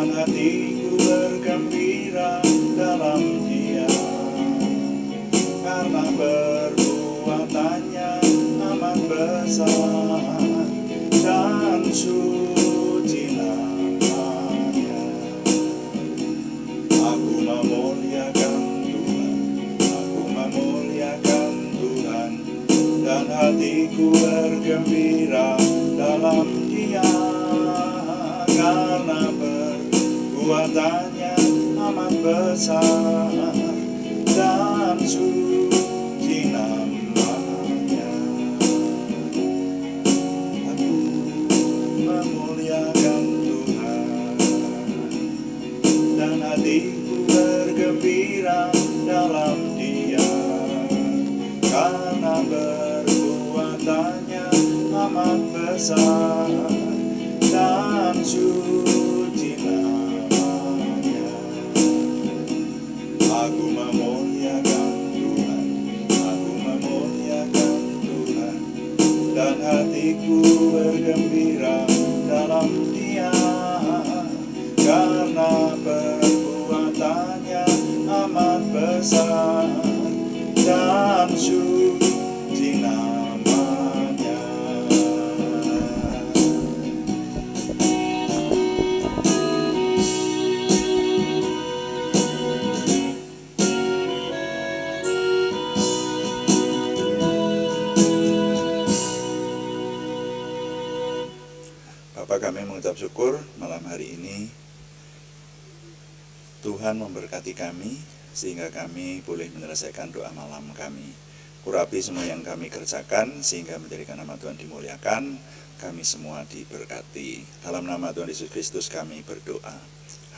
dan hatiku bergembira dalam Dia, karena perbuatannya amat besar dan suci namanya. Aku memuliakan Tuhan, aku memuliakan Tuhan, dan hatiku bergembira dalam Dia, karena perbuatannya amat besar dan suci namanya. Aku memuliakan Tuhan, dan hatiku bergembira dalam Dia, karena perbuatannya amat besar dan suci namanya. Aku memuliakan Tuhan, aku memuliakan Tuhan, dan hatiku bergembira dalam Dia, karena perbuatannya amat besar dan suci namanya. Bapak, kami mengucap syukur malam hari ini Tuhan memberkati kami sehingga kami boleh menyelesaikan doa malam kami. Urapi semua yang kami kerjakan sehingga menjadikan nama Tuhan dimuliakan, kami semua diberkati. Dalam nama Tuhan Yesus Kristus kami berdoa.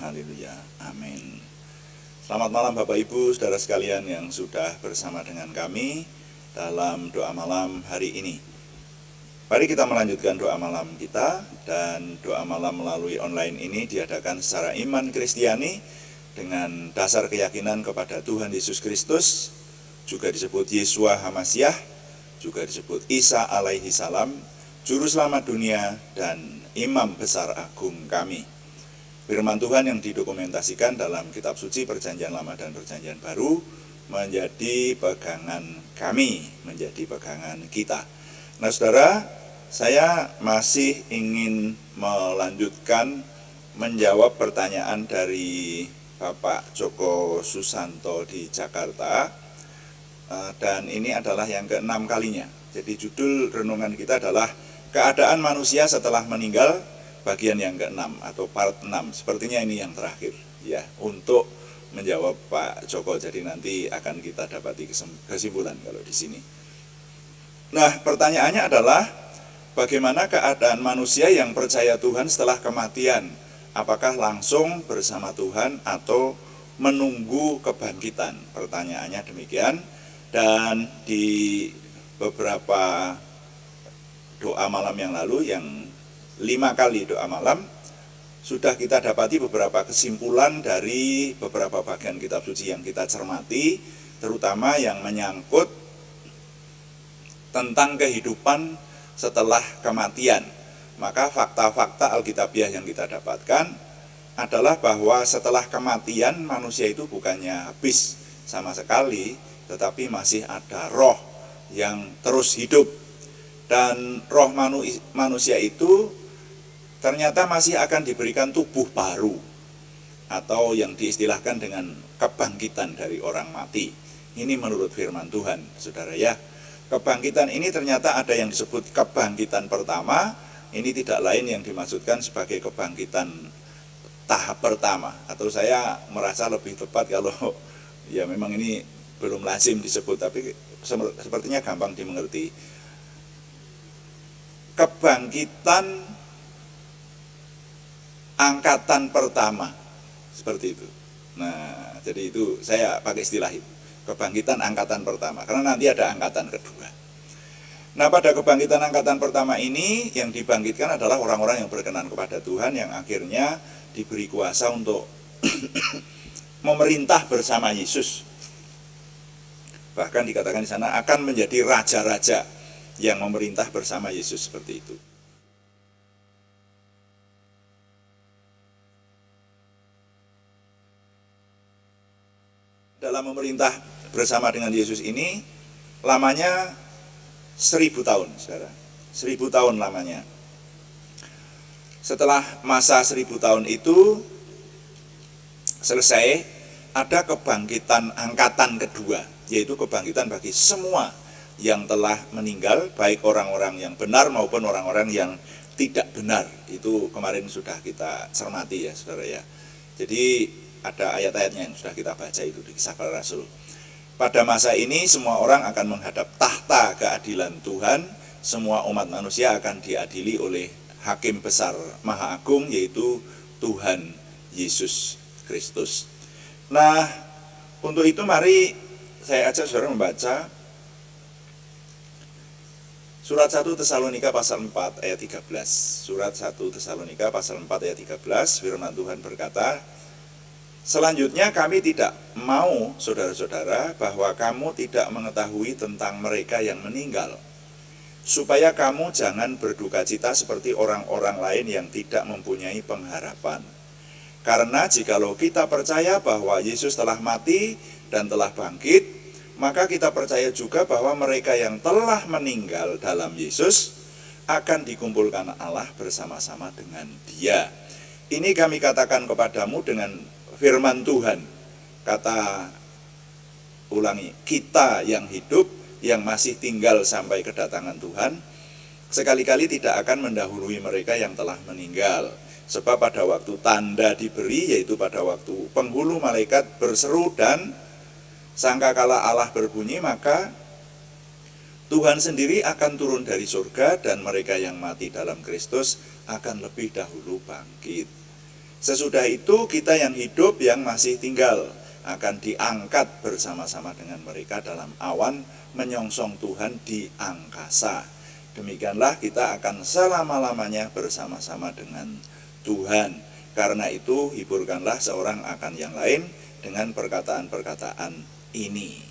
Haleluya. Amin. Selamat malam Bapak Ibu, saudara sekalian yang sudah bersama dengan kami dalam doa malam hari ini. Mari kita melanjutkan doa malam kita, dan doa malam melalui online ini diadakan secara iman Kristiani dengan dasar keyakinan kepada Tuhan Yesus Kristus, juga disebut Yeshua HaMasyiah, juga disebut Isa alaihi salam, Juru Selamat dunia dan Imam Besar Agung kami. Firman Tuhan yang didokumentasikan dalam kitab suci Perjanjian Lama dan Perjanjian Baru menjadi pegangan kami, menjadi pegangan kita. Nah saudara, saya masih ingin melanjutkan menjawab pertanyaan dari Bapak Joko Susanto di Jakarta, dan ini adalah yang ke-6 kalinya. Jadi judul renungan kita adalah keadaan manusia setelah meninggal, bagian yang ke-6 atau part 6. Sepertinya ini yang terakhir ya untuk menjawab Pak Joko. Jadi nanti akan kita dapati kesimpulan kalau di sini. Nah, pertanyaannya adalah bagaimana keadaan manusia yang percaya Tuhan setelah kematian? Apakah langsung bersama Tuhan atau menunggu kebangkitan? Pertanyaannya demikian. Dan di beberapa doa malam yang lalu, yang 5 kali doa malam, sudah kita dapati beberapa kesimpulan dari beberapa bagian kitab suci yang kita cermati, terutama yang menyangkut tentang kehidupan setelah kematian. Maka fakta-fakta Alkitabiah yang kita dapatkan adalah bahwa setelah kematian manusia itu bukannya habis sama sekali, tetapi masih ada roh yang terus hidup. Dan roh manusia itu ternyata masih akan diberikan tubuh baru, atau yang diistilahkan dengan kebangkitan dari orang mati. Ini menurut firman Tuhan, saudara ya. Kebangkitan ini ternyata ada yang disebut kebangkitan pertama. Ini tidak lain yang dimaksudkan sebagai kebangkitan tahap pertama, atau saya merasa lebih tepat kalau ya memang ini belum lazim disebut, tapi sepertinya gampang dimengerti. Kebangkitan angkatan pertama, seperti itu. Nah, jadi itu saya pakai istilah itu, kebangkitan angkatan pertama, karena nanti ada angkatan kedua. Nah, pada kebangkitan angkatan pertama ini yang dibangkitkan adalah orang-orang yang berkenan kepada Tuhan, yang akhirnya diberi kuasa untuk memerintah bersama Yesus. Bahkan dikatakan di sana akan menjadi raja-raja yang memerintah bersama Yesus, seperti itu. dalam memerintah bersama dengan Yesus ini lamanya 1000 tahun, saudara. 1000 tahun lamanya. Setelah masa 1000 tahun itu selesai, ada kebangkitan angkatan kedua, yaitu kebangkitan bagi semua yang telah meninggal, baik orang-orang yang benar maupun orang-orang yang tidak benar. Itu kemarin sudah kita cermati ya, saudara ya. Jadi ada ayat-ayatnya yang sudah kita baca itu di Kisah Para Rasul. Pada masa ini semua orang akan menghadap tahta keadilan Tuhan. Semua umat manusia akan diadili oleh Hakim Besar Maha Agung, yaitu Tuhan Yesus Kristus. Nah, untuk itu mari saya ajak saudara membaca Surat 1 Tesalonika pasal 4 ayat 13. Surat 1 Tesalonika pasal 4 ayat 13, firman Tuhan berkata, selanjutnya kami tidak mau, saudara-saudara, bahwa kamu tidak mengetahui tentang mereka yang meninggal, supaya kamu jangan berduka cita seperti orang-orang lain yang tidak mempunyai pengharapan. Karena jikalau kita percaya bahwa Yesus telah mati dan telah bangkit, maka kita percaya juga bahwa mereka yang telah meninggal dalam Yesus akan dikumpulkan Allah bersama-sama dengan Dia. Ini kami katakan kepadamu dengan firman Tuhan. Kata ulangi, kita yang hidup, yang masih tinggal sampai kedatangan Tuhan, sekali-kali tidak akan mendahului mereka yang telah meninggal. Sebab pada waktu tanda diberi, yaitu pada waktu penghulu malaikat berseru dan sangkakala Allah berbunyi, maka Tuhan sendiri akan turun dari surga dan mereka yang mati dalam Kristus akan lebih dahulu bangkit. Sesudah itu kita yang hidup, yang masih tinggal, akan diangkat bersama-sama dengan mereka dalam awan menyongsong Tuhan di angkasa. Demikianlah kita akan selama-lamanya bersama-sama dengan Tuhan. Karena itu hiburkanlah seorang akan yang lain dengan perkataan-perkataan ini.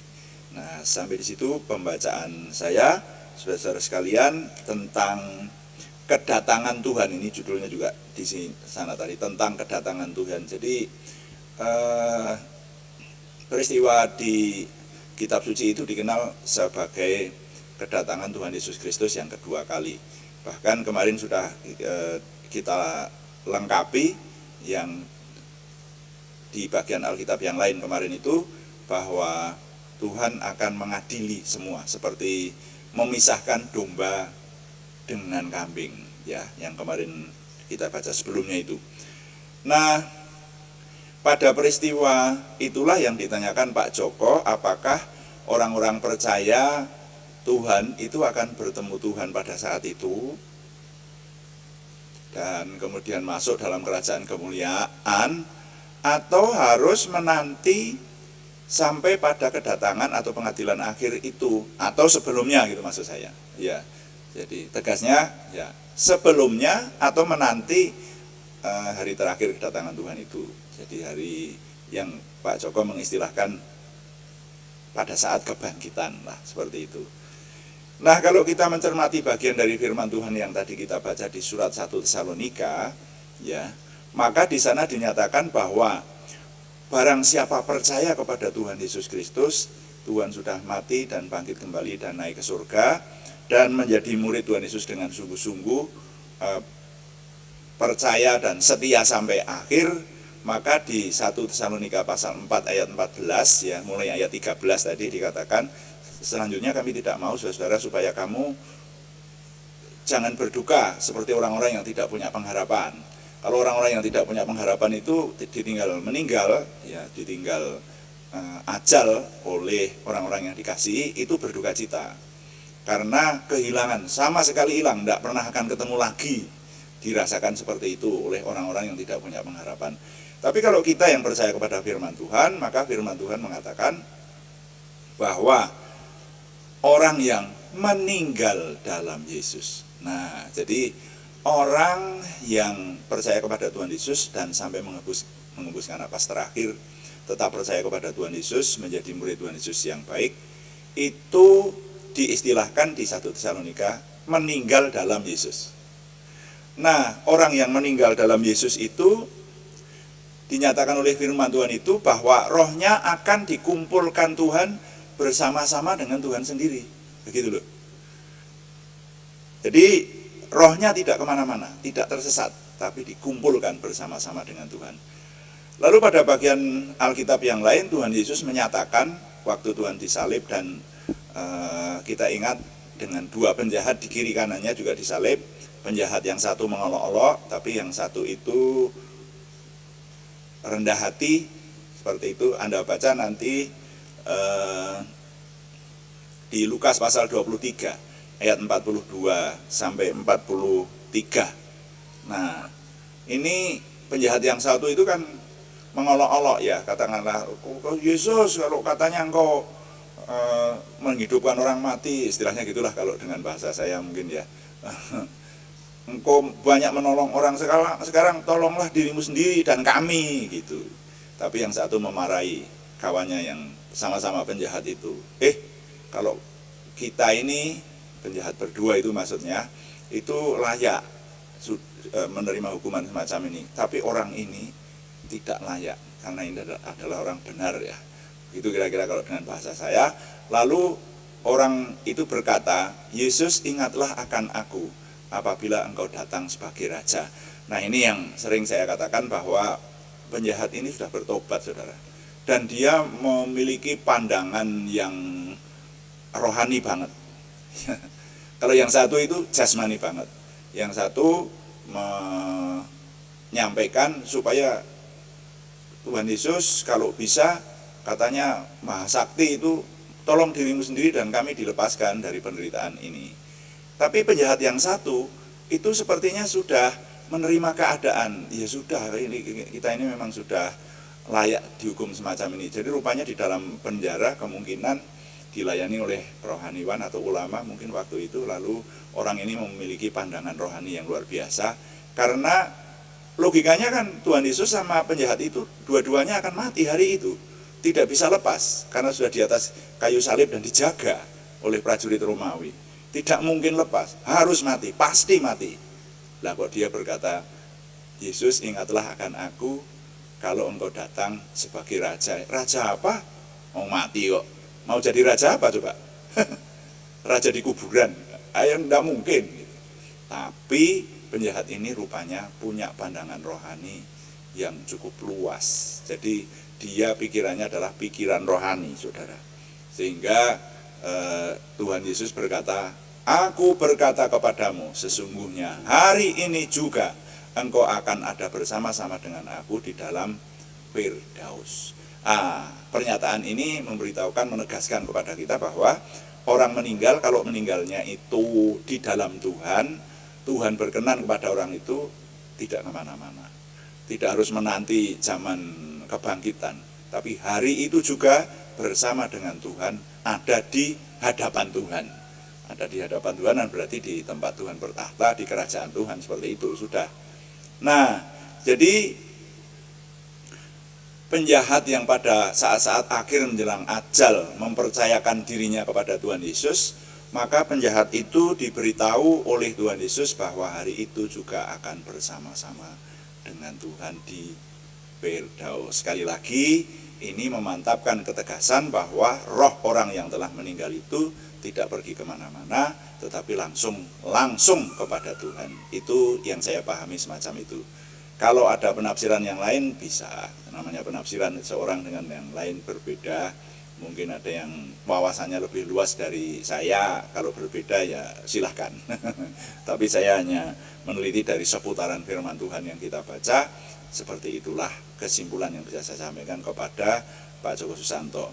Nah, sampai di situ pembacaan saya, saudara-saudara sekalian, tentang kedatangan Tuhan. Ini judulnya juga di sana tadi, tentang kedatangan Tuhan. Jadi peristiwa di kitab suci itu dikenal sebagai kedatangan Tuhan Yesus Kristus yang kedua kali. Bahkan kemarin sudah kita lengkapi yang di bagian Alkitab yang lain kemarin itu, bahwa Tuhan akan mengadili semua, seperti memisahkan domba dengan kambing, ya, yang kemarin kita baca sebelumnya itu. Nah, pada peristiwa itulah yang ditanyakan Pak Joko, apakah orang-orang percaya Tuhan itu akan bertemu Tuhan pada saat itu dan kemudian masuk dalam kerajaan kemuliaan, atau harus menanti sampai pada kedatangan atau pengadilan akhir itu, atau sebelumnya gitu maksud saya. Ya. Jadi tegasnya ya sebelumnya atau menanti hari terakhir kedatangan Tuhan itu. Jadi hari yang Pak Joko mengistilahkan pada saat kebangkitan lah, seperti itu. Nah, kalau kita mencermati bagian dari firman Tuhan yang tadi kita baca di surat 1 Tesalonika, ya, maka di sana dinyatakan bahwa barang siapa percaya kepada Tuhan Yesus Kristus, Tuhan sudah mati dan bangkit kembali dan naik ke surga, dan menjadi murid Tuhan Yesus dengan sungguh-sungguh, percaya dan setia sampai akhir, maka di 1 Tesalonika pasal 4 ayat 14, ya, mulai ayat 13 tadi dikatakan, selanjutnya kami tidak mau, saudara, supaya kamu jangan berduka seperti orang-orang yang tidak punya pengharapan. Kalau orang-orang yang tidak punya pengharapan itu ditinggal meninggal, ya, ditinggal ajal oleh orang-orang yang dikasihi, itu berduka cita. Karena kehilangan, sama sekali hilang, tidak pernah akan ketemu lagi, dirasakan seperti itu oleh orang-orang yang tidak punya pengharapan. Tapi kalau kita yang percaya kepada firman Tuhan, maka firman Tuhan mengatakan bahwa orang yang meninggal dalam Yesus. Nah, jadi orang yang percaya kepada Tuhan Yesus dan sampai mengembuskan napas terakhir, tetap percaya kepada Tuhan Yesus, menjadi murid Tuhan Yesus yang baik, itu diistilahkan di 1 Tesalonika meninggal dalam Yesus. Nah, orang yang meninggal dalam Yesus itu dinyatakan oleh firman Tuhan itu bahwa rohnya akan dikumpulkan Tuhan bersama-sama dengan Tuhan sendiri. Begitu loh. Jadi rohnya tidak kemana-mana, tidak tersesat, tapi dikumpulkan bersama-sama dengan Tuhan. Lalu pada bagian Alkitab yang lain Tuhan Yesus menyatakan waktu Tuhan disalib dan kita ingat dengan dua penjahat di kiri kanannya juga disalib. Penjahat yang satu mengolok-olok, tapi yang satu itu rendah hati, seperti itu. Anda baca nanti di Lukas pasal 23 ayat 42 sampai 43. Nah, ini penjahat yang satu itu kan mengolok-olok ya, katakanlah, Yesus kalau katanya engkau menghidupkan orang mati, istilahnya gitulah kalau dengan bahasa saya mungkin ya. Engkau banyak menolong orang, sekarang tolonglah dirimu sendiri dan kami gitu. Tapi yang satu memarahi kawannya yang sama-sama penjahat itu. Kalau kita ini penjahat berdua itu maksudnya itu layak menerima hukuman semacam ini. Tapi orang ini tidak layak karena ini adalah orang benar ya. Itu kira-kira kalau dengan bahasa saya. Lalu orang itu berkata, Yesus ingatlah akan aku apabila engkau datang sebagai raja. Nah ini yang sering saya katakan bahwa penjahat ini sudah bertobat saudara. Dan dia memiliki pandangan yang rohani banget. Kalau yang satu itu jasmani banget. Yang satu menyampaikan supaya Tuhan Yesus kalau bisa katanya Maha Sakti itu tolong dirimu sendiri dan kami dilepaskan dari penderitaan ini. Tapi penjahat yang satu itu sepertinya sudah menerima keadaan. Ya sudah, kita ini memang sudah layak dihukum semacam ini. Jadi rupanya di dalam penjara kemungkinan dilayani oleh rohaniwan atau ulama mungkin waktu itu. Lalu orang ini memiliki pandangan rohani yang luar biasa. Karena logikanya kan Tuhan Yesus sama penjahat itu dua-duanya akan mati hari itu. Tidak bisa lepas karena sudah di atas kayu salib dan dijaga oleh prajurit Romawi. Tidak mungkin lepas, harus mati, pasti mati. Lah kok dia berkata, Yesus ingatlah akan aku kalau engkau datang sebagai raja. Raja apa? Mau mati kok. Mau jadi raja apa coba? Raja di kuburan. Enggak mungkin. Tapi penjahat ini rupanya punya pandangan rohani yang cukup luas. Jadi dia pikirannya adalah pikiran rohani, saudara. Sehingga Tuhan Yesus berkata, aku berkata kepadamu, sesungguhnya hari ini juga engkau akan ada bersama-sama dengan aku di dalam Firdaus. Pernyataan ini memberitahukan, menegaskan kepada kita bahwa orang meninggal, kalau meninggalnya itu di dalam Tuhan, Tuhan berkenan kepada orang itu tidak kemana-mana. Tidak harus menanti zaman kebangkitan, tapi hari itu juga bersama dengan Tuhan, ada di hadapan Tuhan. Ada di hadapan Tuhan dan berarti di tempat Tuhan bertahta, di kerajaan Tuhan, seperti itu sudah. Nah, jadi penjahat yang pada saat-saat akhir menjelang ajal mempercayakan dirinya kepada Tuhan Yesus, maka penjahat itu diberitahu oleh Tuhan Yesus bahwa hari itu juga akan bersama-sama dengan Tuhan di Firdaus. Sekali lagi, ini memantapkan ketegasan bahwa roh orang yang telah meninggal itu tidak pergi kemana-mana, tetapi langsung kepada Tuhan. Itu yang saya pahami semacam itu. Kalau ada penafsiran yang lain bisa, namanya penafsiran seorang dengan yang lain berbeda. Mungkin ada yang wawasannya lebih luas dari saya, kalau berbeda ya silahkan. Tapi saya hanya meneliti dari seputaran firman Tuhan yang kita baca. Seperti itulah kesimpulan yang bisa saya sampaikan kepada Pak Joko Susanto.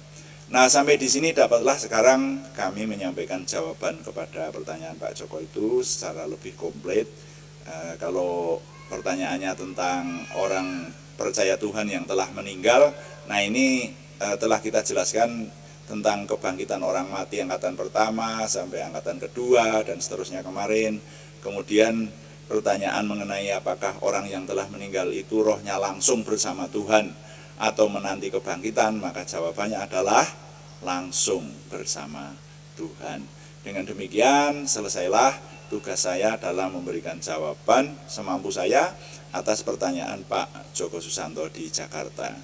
Nah, sampai di sini dapatlah sekarang kami menyampaikan jawaban kepada pertanyaan Pak Joko itu secara lebih komplit. Kalau pertanyaannya tentang orang percaya Tuhan yang telah meninggal, nah ini telah kita jelaskan tentang kebangkitan orang mati angkatan pertama sampai angkatan kedua dan seterusnya kemarin. Kemudian pertanyaan mengenai apakah orang yang telah meninggal itu rohnya langsung bersama Tuhan atau menanti kebangkitan, maka jawabannya adalah langsung bersama Tuhan. Dengan demikian selesailah tugas saya dalam memberikan jawaban semampu saya atas pertanyaan Pak Joko Susanto di Jakarta.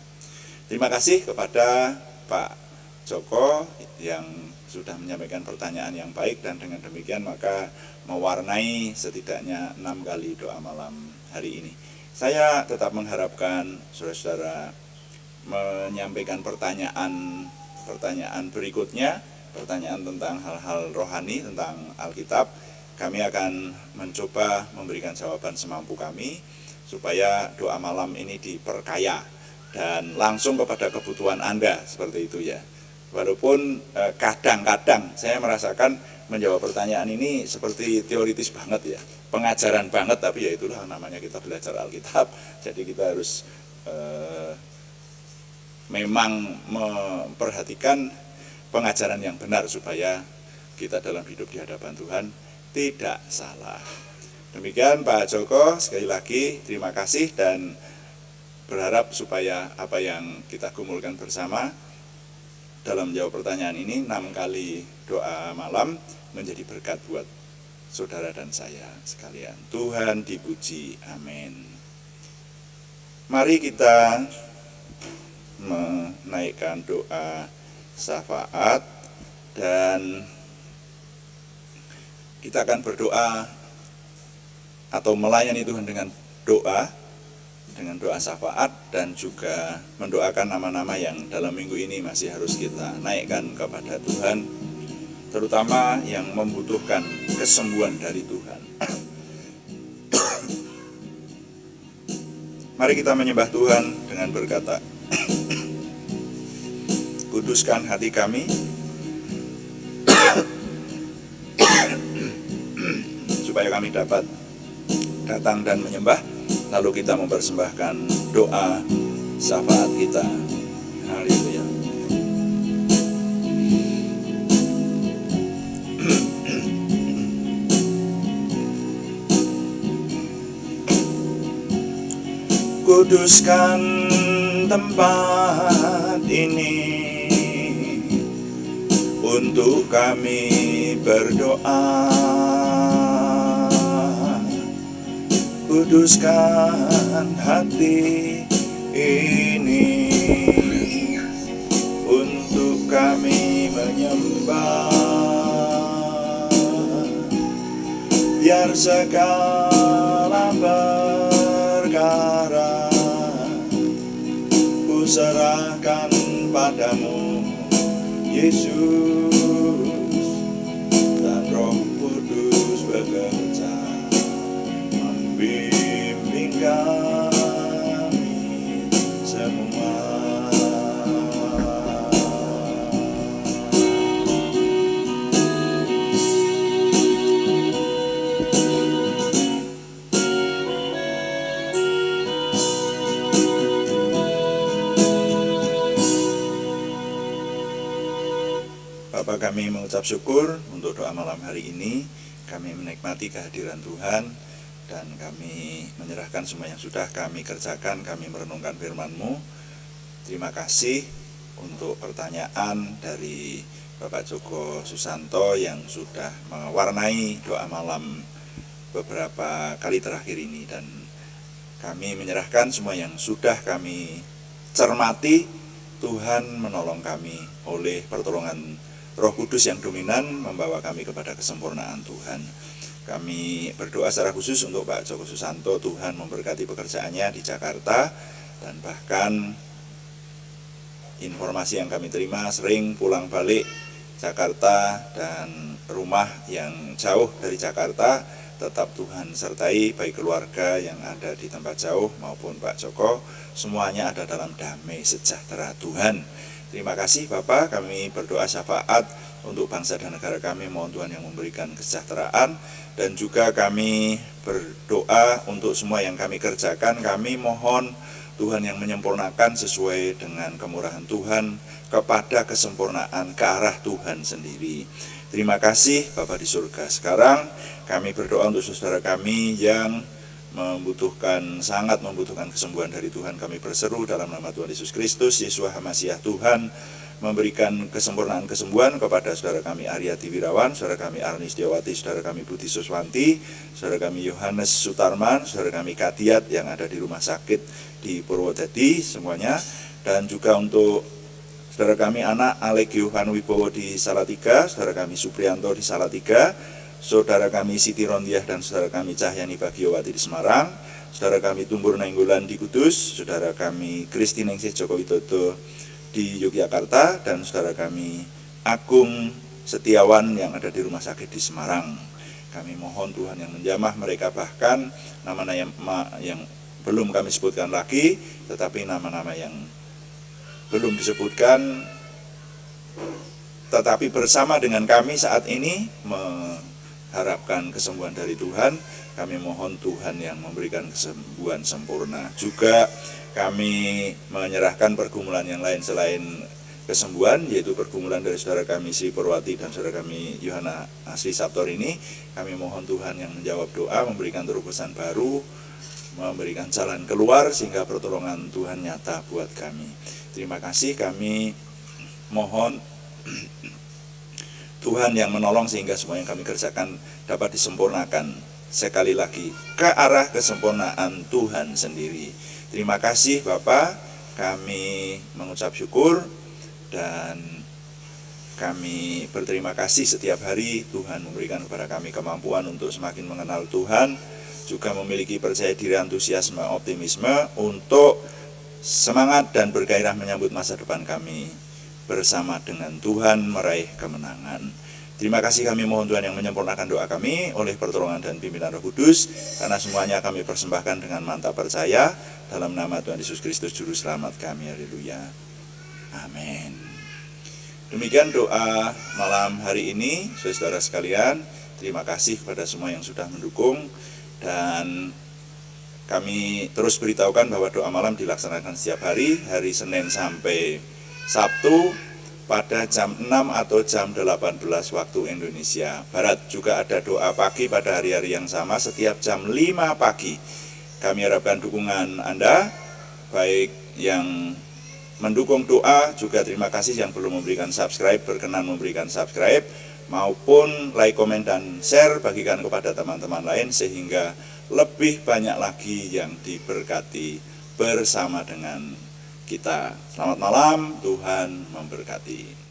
Terima kasih kepada Pak Joko yang sudah menyampaikan pertanyaan yang baik, dan dengan demikian maka mewarnai setidaknya 6 kali doa malam hari ini. Saya tetap mengharapkan saudara-saudara menyampaikan pertanyaan berikutnya, pertanyaan tentang hal-hal rohani, tentang Alkitab. Kami akan mencoba memberikan jawaban semampu kami supaya doa malam ini diperkaya dan langsung kepada kebutuhan Anda, seperti itu ya. Walaupun kadang-kadang saya merasakan menjawab pertanyaan ini seperti teoritis banget ya, pengajaran banget, tapi ya itulah namanya kita belajar Alkitab. Jadi kita harus memang memperhatikan pengajaran yang benar supaya kita dalam hidup di hadapan Tuhan tidak salah. Demikian Pak Joko, sekali lagi terima kasih dan berharap supaya apa yang kita gumulkan bersama dalam menjawab pertanyaan ini 6 kali doa malam menjadi berkat buat saudara dan saya sekalian. Tuhan dipuji, amin. Mari kita menaikkan doa syafaat dan kita akan berdoa atau melayani Tuhan dengan doa syafaat, dan juga mendoakan nama-nama yang dalam minggu ini masih harus kita naikkan kepada Tuhan, terutama yang membutuhkan kesembuhan dari Tuhan. Mari kita menyembah Tuhan dengan berkata, kuduskan hati kami, supaya kami dapat datang dan menyembah. Lalu kita mempersembahkan doa syafaat kita. Haleluya. Kuduskan tempat ini untuk kami berdoa. Kuduskan hati ini untuk kami menyembah, biar segala perkara ku serahkan padamu, Yesus, dan Roh Kudus bekerja membimbing kami semua. Bapa, kami mengucap syukur untuk doa malam hari ini. Kami menikmati kehadiran Tuhan, dan kami menyerahkan semua yang sudah kami kerjakan. Kami merenungkan firman-Mu. Terima kasih untuk pertanyaan dari Bapak Joko Susanto yang sudah mewarnai doa malam beberapa kali terakhir ini, dan kami menyerahkan semua yang sudah kami cermati. Tuhan menolong kami oleh pertolongan Roh Kudus yang dominan, membawa kami kepada kesempurnaan Tuhan. Kami berdoa secara khusus untuk Pak Joko Susanto. Tuhan memberkati pekerjaannya di Jakarta, dan bahkan informasi yang kami terima sering pulang balik Jakarta dan rumah yang jauh dari Jakarta. Tetap Tuhan sertai baik keluarga yang ada di tempat jauh maupun Pak Joko, semuanya ada dalam damai sejahtera Tuhan. Terima kasih Bapak. Kami berdoa syafaat untuk bangsa dan negara kami, mohon Tuhan yang memberikan kesejahteraan, dan juga kami berdoa untuk semua yang kami kerjakan. Kami mohon Tuhan yang menyempurnakan sesuai dengan kemurahan Tuhan kepada kesempurnaan ke arah Tuhan sendiri. Terima kasih Bapa di surga. Sekarang kami berdoa untuk saudara kami yang sangat membutuhkan kesembuhan dari Tuhan. Kami berseru dalam nama Tuhan Yesus Kristus, Yeshua HaMasyiah Tuhan, memberikan kesempurnaan kesembuhan kepada saudara kami Aryati Wirawan, saudara kami Arnis Diawati, saudara kami Budi Suswanti, saudara kami Yohanes Sutarman, saudara kami Kadiat yang ada di rumah sakit di Purwodadi semuanya, dan juga untuk saudara kami anak Alek Yohan Wibowo di Salatiga, saudara kami Suprianto di Salatiga, saudara kami Siti Rondiah dan saudara kami Cahyani Bagiowati di Semarang, saudara kami Tumbur Nainggolan di Kudus, saudara kami Kristi Ningsih Joko Widodo di Yogyakarta, dan saudara kami Agung Setiawan yang ada di rumah sakit di Semarang. Kami mohon Tuhan yang menjamah mereka, bahkan nama-nama yang belum kami sebutkan lagi, tetapi nama-nama yang belum disebutkan tetapi bersama dengan kami saat ini mengharapkan kesembuhan dari Tuhan. Kami mohon Tuhan yang memberikan kesembuhan sempurna. Juga kami menyerahkan pergumulan yang lain selain kesembuhan, yaitu pergumulan dari saudara kami Sri Purwati dan saudara kami Yohana Asri Sabtor ini. Kami mohon Tuhan yang menjawab doa, memberikan terobosan baru, memberikan jalan keluar, sehingga pertolongan Tuhan nyata buat kami. Terima kasih, kami mohon Tuhan yang menolong sehingga semua yang kami kerjakan dapat disempurnakan sekali lagi ke arah kesempurnaan Tuhan sendiri. Terima kasih Bapak, kami mengucap syukur dan kami berterima kasih setiap hari Tuhan memberikan kepada kami kemampuan untuk semakin mengenal Tuhan, juga memiliki percaya diri, antusiasme, optimisme untuk semangat dan bergairah menyambut masa depan kami bersama dengan Tuhan meraih kemenangan. Terima kasih, kami mohon Tuhan yang menyempurnakan doa kami oleh pertolongan dan pimpinan Roh Kudus, karena semuanya kami persembahkan dengan mantap percaya dalam nama Tuhan Yesus Kristus Juru Selamat kami. Haleluya. Amin. Demikian doa malam hari ini, saudara sekalian. Terima kasih kepada semua yang sudah mendukung, dan kami terus beritahukan bahwa doa malam dilaksanakan setiap hari Senin sampai Sabtu pada jam 6 atau jam 18 waktu Indonesia Barat. Juga ada doa pagi pada hari-hari yang sama setiap jam 5 pagi. Kami harapkan dukungan Anda, baik yang mendukung doa, juga terima kasih yang belum memberikan subscribe, berkenan memberikan subscribe, maupun like, komen, dan share, bagikan kepada teman-teman lain sehingga lebih banyak lagi yang diberkati bersama dengan kita. Selamat malam, Tuhan memberkati.